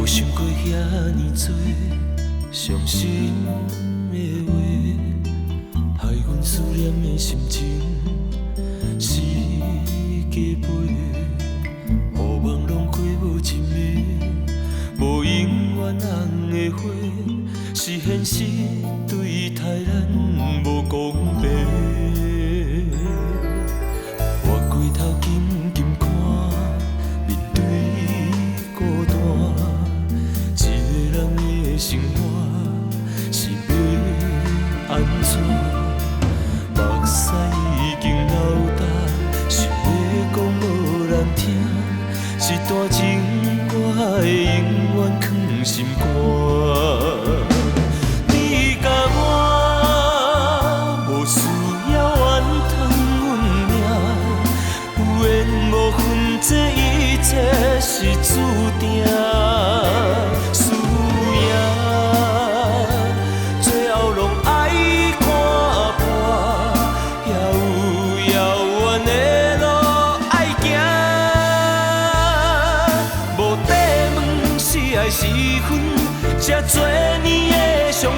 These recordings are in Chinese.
想过遐尼多伤心的话，害阮思念的心情是加倍。予望拢过无一暝，无永远红的花，是现实对待咱无公平。我回头紧紧看，面对孤单，一个人的生活是要安怎？目屎已经流干，想要讲无人听，一段情我会永远藏心肝。你甲我无需要怨叹阮命，有缘无分这一切是注定。输赢最后拢爱看破，遥远的路爱行。无地问是爱是分，这多年的伤痕。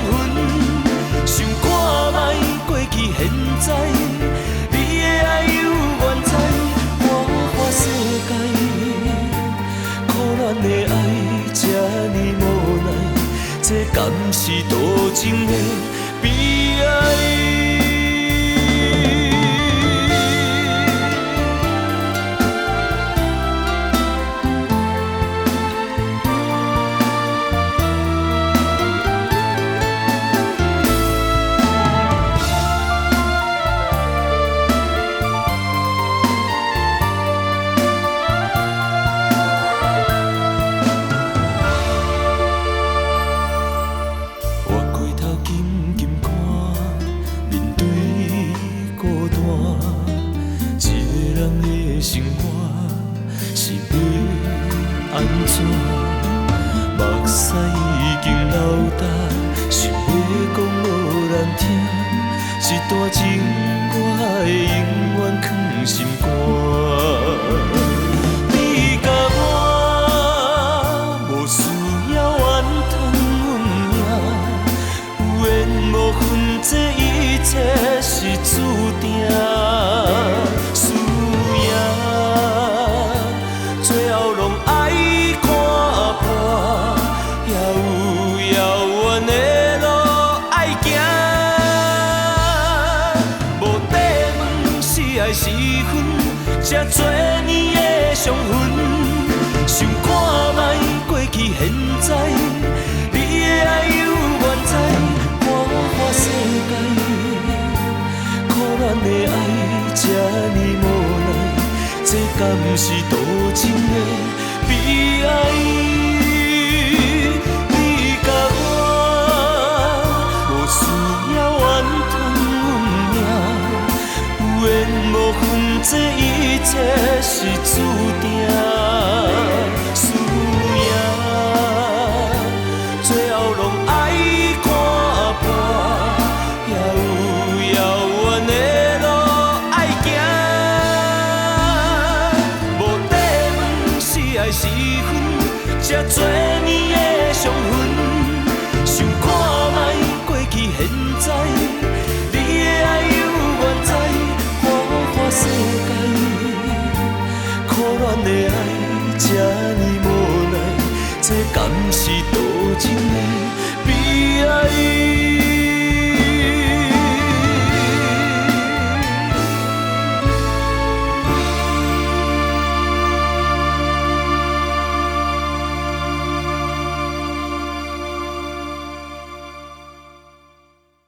想看卖过去现在，你的爱有原在。我看世界，苦恋的爱这呢无奈，这敢是多情的悲哀？生活是要安怎？目屎已经流干，想要讲无人听，一段情我会永远藏心肝。你甲我无需要怨叹阮命，有缘无分这一切是注定。最后拢爱看破，遥远的路爱行。无地问是爱是分，这多年的伤痕。想看卖过去现在，你的爱有原在。我看世界，苦恋的爱这呢无奈。这敢是多情的悲哀？你甲我无需要怨叹阮命，有缘无分这一切是注定。输赢最后拢爱看破，遥远的路爱行。爱是分，这多年的伤痕。想看卖过去现在，你的爱有原在。我看世界，苦恋的爱这呢无奈，这敢是多情的悲哀？